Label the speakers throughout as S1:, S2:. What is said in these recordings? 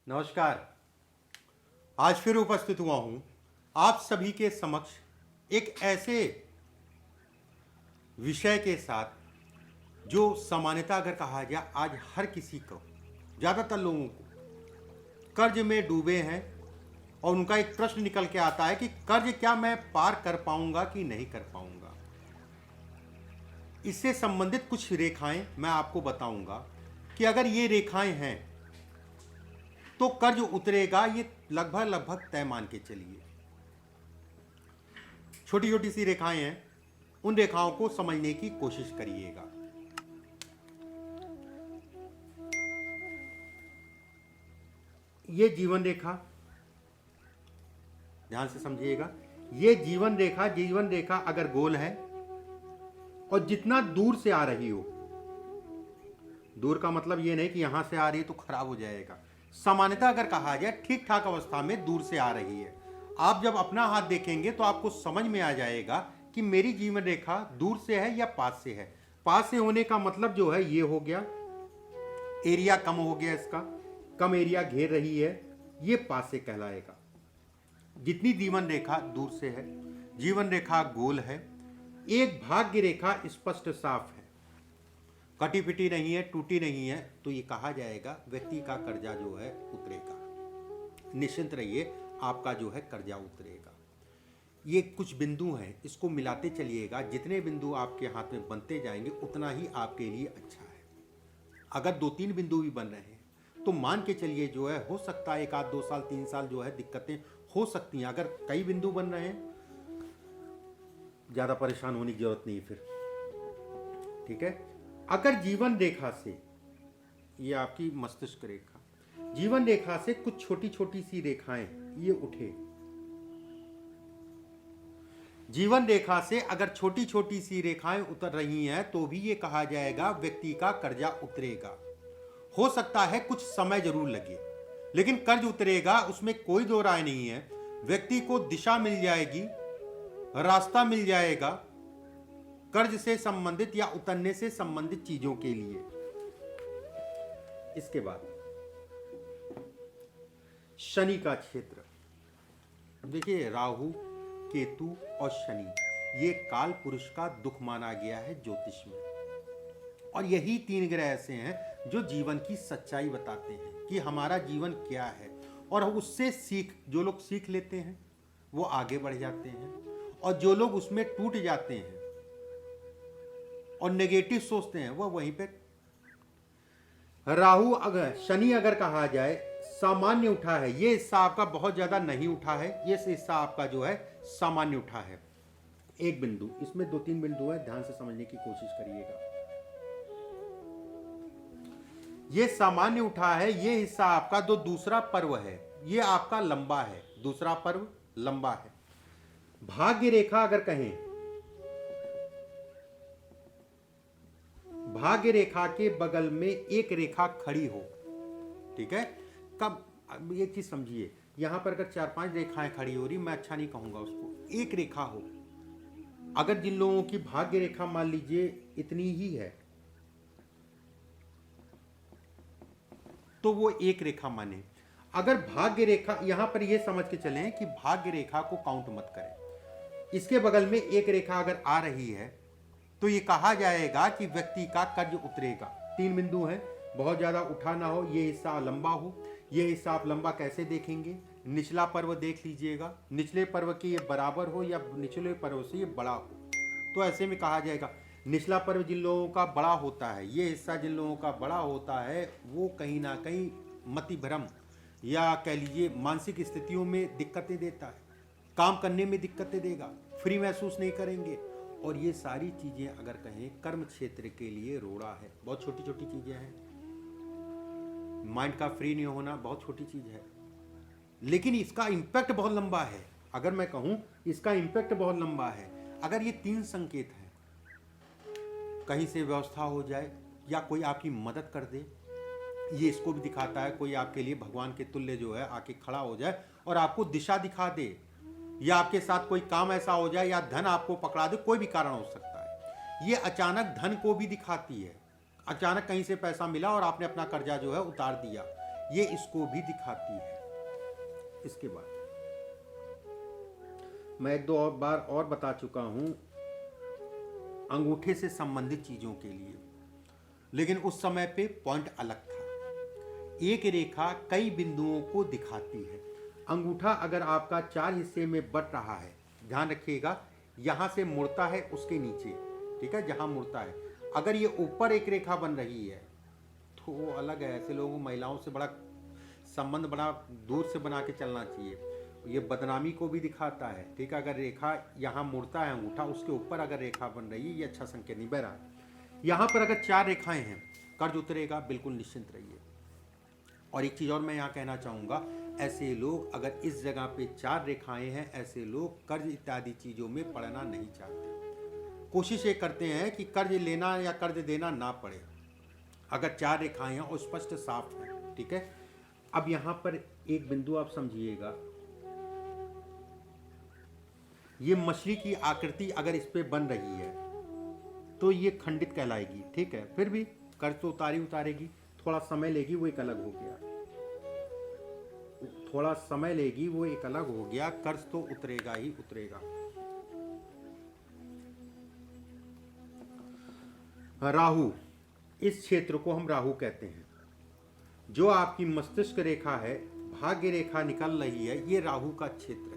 S1: नमस्कार। आज फिर उपस्थित हुआ हूं आप सभी के समक्ष एक ऐसे विषय के साथ जो सामान्यतः अगर कहा जाए आज हर किसी को, ज़्यादातर लोगों को कर्ज में डूबे हैं और उनका एक प्रश्न निकल के आता है कि कर्ज क्या मैं पार कर पाऊंगा कि नहीं कर पाऊंगा। इससे संबंधित कुछ रेखाएं मैं आपको बताऊंगा कि अगर ये रेखाएं हैं तो कर्ज उतरेगा, ये लगभग तय मान के चलिए। छोटी छोटी सी रेखाएं हैं, उन रेखाओं को समझने की कोशिश करिएगा। ये जीवन रेखा, ध्यान से समझिएगा। ये जीवन रेखा अगर गोल है और जितना दूर से आ रही हो, दूर का मतलब ये नहीं कि यहां से आ रही है तो खराब हो जाएगा। सामान्यतः अगर कहा जाए ठीक ठाक अवस्था में दूर से आ रही है। आप जब अपना हाथ देखेंगे तो आपको समझ में आ जाएगा कि मेरी जीवन रेखा दूर से है या पास से है। पास से होने का मतलब जो है ये हो गया, एरिया कम हो गया, इसका कम एरिया घेर रही है, ये पास से कहलाएगा। जितनी जीवन रेखा दूर से है, जीवन रेखा गोल है, एक भाग्य रेखा स्पष्ट साफ है, कटी पिटी नहीं है, टूटी नहीं है, तो ये कहा जाएगा व्यक्ति का कर्जा जो है उतरेगा। निश्चिंत रहिए, आपका जो है कर्जा उतरेगा। ये कुछ बिंदु हैं, इसको मिलाते चलिएगा। जितने बिंदु आपके हाथ में बनते जाएंगे उतना ही आपके लिए अच्छा है। अगर 2-3 बिंदु भी बन रहे हैं तो मान के चलिए जो है हो सकता है 1 आध 2 साल 3 साल जो है दिक्कतें हो सकती हैं। अगर कई बिंदु बन रहे हैं ज़्यादा परेशान होने की जरूरत नहीं फिर, ठीक है। अगर जीवन रेखा से, ये आपकी मस्तिष्क रेखा, जीवन रेखा से कुछ छोटी छोटी सी रेखाएं ये उठे, जीवन रेखा से अगर छोटी छोटी सी रेखाएं उतर रही हैं तो भी ये कहा जाएगा व्यक्ति का कर्जा उतरेगा। हो सकता है कुछ समय जरूर लगे, लेकिन कर्ज उतरेगा, उसमें कोई दो राय नहीं है। व्यक्ति को दिशा मिल जाएगी, रास्ता मिल जाएगा कर्ज से संबंधित या उतरने से संबंधित चीजों के लिए। इसके बाद शनि का क्षेत्र, देखिए राहु, केतु और शनि ये काल पुरुष का दुख माना गया है ज्योतिष में। और यही 3 ग्रह ऐसे हैं जो जीवन की सच्चाई बताते हैं कि हमारा जीवन क्या है, और उससे जो लोग सीख लेते हैं वो आगे बढ़ जाते हैं, और जो लोग उसमें टूट जाते हैं और नेगेटिव सोचते हैं वो वहीं पे। शनि अगर कहा जाए सामान्य उठा है, ये हिस्सा आपका बहुत ज्यादा नहीं उठा है, ये हिस्सा आपका जो है सामान्य उठा है। एक बिंदु, इसमें 2-3 बिंदु है, ध्यान से समझने की कोशिश करिएगा। ये सामान्य उठा है, ये हिस्सा आपका जो दूसरा पर्व है ये आपका लंबा है, दूसरा पर्व लंबा है। भाग्य रेखा अगर कहें, भाग्य रेखा के बगल में एक रेखा खड़ी हो, ठीक है। कब, ये चीज समझिए, यहां पर अगर 4-5 रेखाएं खड़ी हो रही, मैं अच्छा नहीं कहूंगा उसको, एक रेखा हो। अगर जिन लोगों की भाग्य रेखा मान लीजिए इतनी ही है तो वो एक रेखा माने। अगर भाग्य रेखा, यहां पर ये समझ के चलें कि भाग्य रेखा को काउंट मत करें, इसके बगल में एक रेखा अगर आ रही है तो ये कहा जाएगा कि व्यक्ति का कर्ज उतरेगा। 3 बिंदु हैं, बहुत ज्यादा उठा ना हो, ये हिस्सा लंबा हो। ये हिस्सा आप लंबा कैसे देखेंगे, निचला पर्व देख लीजिएगा, निचले पर्व के ये बराबर हो या निचले पर्व से ये बड़ा हो, तो ऐसे में कहा जाएगा। निचला पर्व जिन लोगों का बड़ा होता है, ये हिस्सा जिन लोगों का बड़ा होता है वो कहीं ना कहीं मति भ्रम या कह लीजिए मानसिक स्थितियों में दिक्कतें देता है, काम करने में दिक्कतें देगा, फ्री महसूस नहीं करेंगे। और ये सारी चीजें अगर कहें कर्म क्षेत्र के लिए रोड़ा है। बहुत छोटी छोटी चीजें हैं, माइंड का फ्री नहीं होना बहुत छोटी चीज है, लेकिन इसका इंपैक्ट बहुत लंबा है। अगर मैं कहूं इसका इंपैक्ट बहुत लंबा है। अगर ये 3 संकेत हैं, कहीं से व्यवस्था हो जाए या कोई आपकी मदद कर दे, ये इसको भी दिखाता है। कोई आपके लिए भगवान के तुल्य जो है आके खड़ा हो जाए और आपको दिशा दिखा दे, या आपके साथ कोई काम ऐसा हो जाए, या धन आपको पकड़ा दे, कोई भी कारण हो सकता है। ये अचानक धन को भी दिखाती है, अचानक कहीं से पैसा मिला और आपने अपना कर्जा जो है उतार दिया। ये इसको भी दिखाती है। इसके बाद मैं एक दो और बार और बता चुका हूं अंगूठे से संबंधित चीजों के लिए, लेकिन उस समय पे पॉइंट अलग था। एक रेखा कई बिंदुओं को दिखाती है। अंगूठा अगर आपका 4 हिस्से में बट रहा है, ध्यान रखिएगा, यहां से मुड़ता है उसके नीचे, ठीक है, जहां मुड़ता है, अगर ये ऊपर एक रेखा बन रही है तो वो अलग है। ऐसे लोगों को महिलाओं से बड़ा संबंध बड़ा दूर से बना के चलना चाहिए। ये बदनामी को भी दिखाता है, ठीक है। अगर रेखा यहाँ मुड़ता है अंगूठा, उसके ऊपर अगर रेखा बन रही है, ये अच्छा संकेत नहीं बह रहा है। यहाँ पर अगर 4 रेखाएं हैं, कर्ज उतरेगा, बिल्कुल निश्चिंत रहिए। और एक चीज़ और मैं यहाँ कहना चाहूँगा, ऐसे लोग अगर इस जगह पे 4 रेखाएं हैं, ऐसे लोग कर्ज इत्यादि चीज़ों में पड़ना नहीं चाहते। कोशिश ये करते हैं कि कर्ज लेना या कर्ज देना ना पड़े, अगर 4 रेखाएं हैं और स्पष्ट साफ है, ठीक है। अब यहाँ पर एक बिंदु आप समझिएगा, ये मछली की आकृति अगर इस पे बन रही है तो ये खंडित कहलाएगी, ठीक है। फिर भी कर्ज तो उतारेगी, थोड़ा समय लेगी, वो एक अलग हो गया, थोड़ा समय लेगी, वो एक अलग हो गया, कर्ज तो उतरेगा ही उतरेगा। राहु, इस क्षेत्र को हम राहु कहते हैं। जो आपकी मस्तिष्क रेखा है, भाग्य रेखा निकल रही है, ये राहु का क्षेत्र है।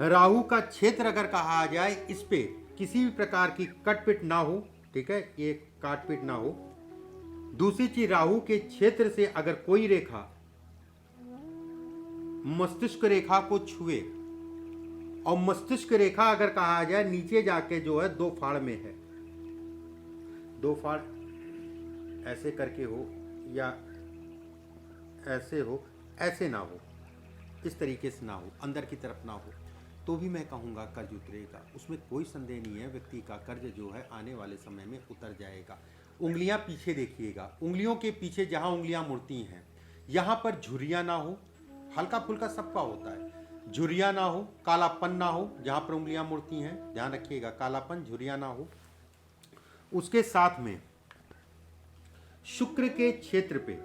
S1: राहु का क्षेत्र अगर कहा जाए, इस पे किसी भी प्रकार की कटपिट ना हो, ठीक है, ये काटपिट ना हो। दूसरी चीज, राहु के क्षेत्र से अगर कोई रेखा मस्तिष्क रेखा को छुए, और मस्तिष्क रेखा अगर कहा जाए नीचे जाके जो है 2 फाड़ में है, 2 फाड़ ऐसे करके हो या ऐसे हो, ऐसे ना हो, इस तरीके से ना हो, अंदर की तरफ ना हो, तो भी मैं कहूँगा कर्ज उतरेगा। उसमें कोई संदेह नहीं है, व्यक्ति का कर्ज जो है आने वाले समय में उतर जाएगा। उंगलियां पीछे देखिएगा, उंगलियों के पीछे जहाँ उंगलियां मुड़ती हैं, यहाँ पर झुर्रियाँ ना हो, हल्का फुल्का सबका होता है, झुर्रियाँ ना हो, कालापन ना हो, जहाँ पर उंगलियां मुड़ती हैं, ध्यान रखिएगा, कालापन, झुर्रियाँ ना हो। उसके साथ में शुक्र के क्षेत्र पे,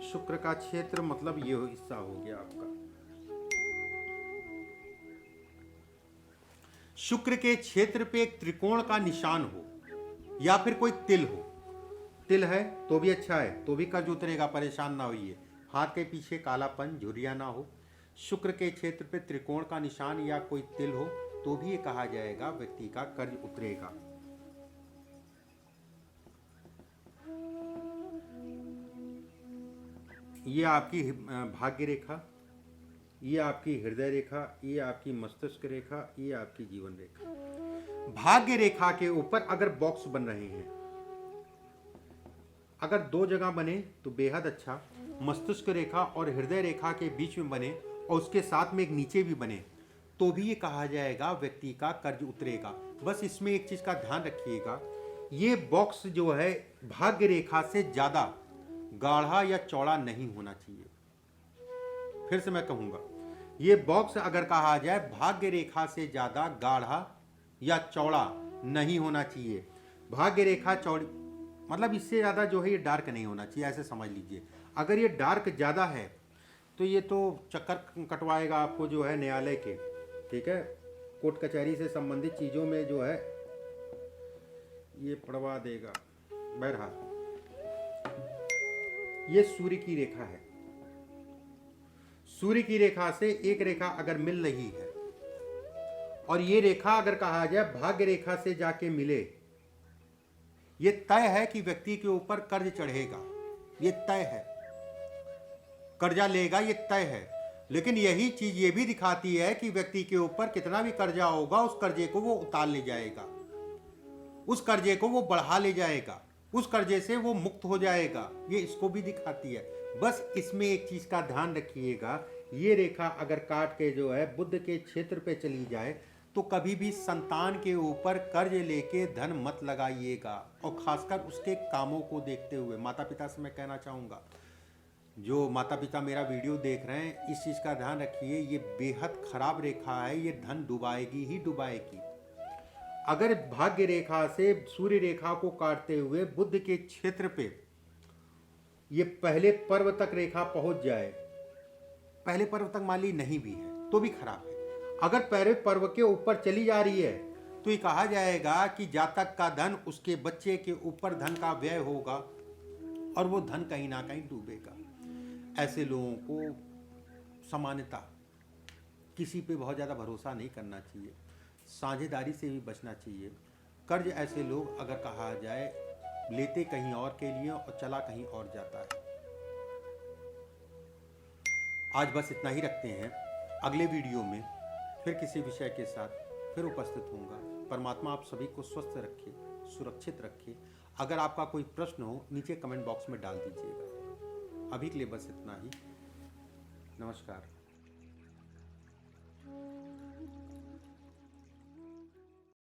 S1: शुक्र का क्षेत्र मतलब ये हिस्सा हो गया आपका, शुक्र के क्षेत्र पे एक त्रिकोण का निशान हो या फिर कोई तिल हो, तिल है तो भी अच्छा है, तो भी कर्ज उतरेगा, परेशान ना होइए। हाथ के पीछे कालापन, झुर्रियाँ ना हो, शुक्र के क्षेत्र पे त्रिकोण का निशान या कोई तिल हो, तो भी ये कहा जाएगा व्यक्ति का कर्ज उतरेगा। ये आपकी भाग्य रेखा, ये आपकी हृदय रेखा, ये आपकी मस्तिष्क रेखा, ये आपकी जीवन रेखा। भाग्य रेखा के ऊपर अगर बॉक्स बन रहे हैं, अगर 2 जगह बने तो बेहद अच्छा, मस्तिष्क रेखा और हृदय रेखा के बीच में बने और उसके साथ में एक नीचे भी बने, तो भी ये कहा जाएगा व्यक्ति का कर्ज उतरेगा। बस इसमें एक चीज का ध्यान रखिएगा, ये बॉक्स जो है भाग्य रेखा से ज्यादा गाढ़ा या चौड़ा नहीं होना चाहिए। फिर से मैं कहूंगा, ये बॉक्स अगर कहा जाए भाग्य रेखा से ज्यादा गाढ़ा या चौड़ा नहीं होना चाहिए। भाग्य रेखा चौड़ी मतलब इससे ज्यादा जो है ये डार्क नहीं होना चाहिए, ऐसे समझ लीजिए। अगर ये डार्क ज्यादा है तो ये तो चक्कर कटवाएगा आपको जो है न्यायालय के, ठीक है, कोर्ट कचहरी से संबंधित चीजों में जो है ये पड़वा देगा। बहरहाल ये सूर्य की रेखा है, सूर्य की रेखा से एक रेखा अगर मिल रही है और ये रेखा अगर कहा जाए भाग्य रेखा से जाके मिले, ये तय है कि व्यक्ति के ऊपर कर्ज चढ़ेगा, ये तय है, कर्जा लेगा, ये तय है। लेकिन यही चीज ये भी दिखाती है कि व्यक्ति के ऊपर कितना भी कर्जा होगा, उस कर्जे को वो उतार ले जाएगा, उस कर्जे को वो बढ़ा ले जाएगा, उस कर्जे से वो मुक्त हो जाएगा, ये इसको भी दिखाती है। बस इसमें एक चीज का ध्यान रखिएगा, ये रेखा अगर काट के जो है बुध के क्षेत्र पे चली जाए तो कभी भी संतान के ऊपर कर्ज लेके धन मत लगाइएगा, और खासकर उसके कामों को देखते हुए। माता पिता से मैं कहना चाहूँगा, जो माता पिता मेरा वीडियो देख रहे हैं, इस चीज़ का ध्यान रखिए, ये बेहद खराब रेखा है, ये धन डुबाएगी ही डुबाएगी। अगर भाग्य रेखा से सूर्य रेखा को काटते हुए बुध के क्षेत्र पे ये पहले पर्व तक रेखा पहुंच जाए, पहले पर्व तक मान ली नहीं भी है तो भी खराब है। अगर पहले पर्व के ऊपर चली जा रही है तो ये कहा जाएगा कि जातक का धन, उसके बच्चे के ऊपर धन का व्यय होगा और वो धन कहीं ना कहीं डूबेगा। ऐसे लोगों को सामान्यतः किसी पे बहुत ज़्यादा भरोसा नहीं करना चाहिए, साझेदारी से भी बचना चाहिए। कर्ज ऐसे लोग अगर कहा जाए लेते कहीं और के लिए और चला कहीं और जाता है। आज बस इतना ही रखते हैं। अगले वीडियो में फिर किसी विषय के साथ फिर उपस्थित होऊंगा। परमात्मा आप सभी को स्वस्थ रखे, सुरक्षित रखे। अगर आपका कोई प्रश्न हो नीचे कमेंट बॉक्स में डाल दीजिएगा। अभी के लिए बस इतना ही। नमस्कार।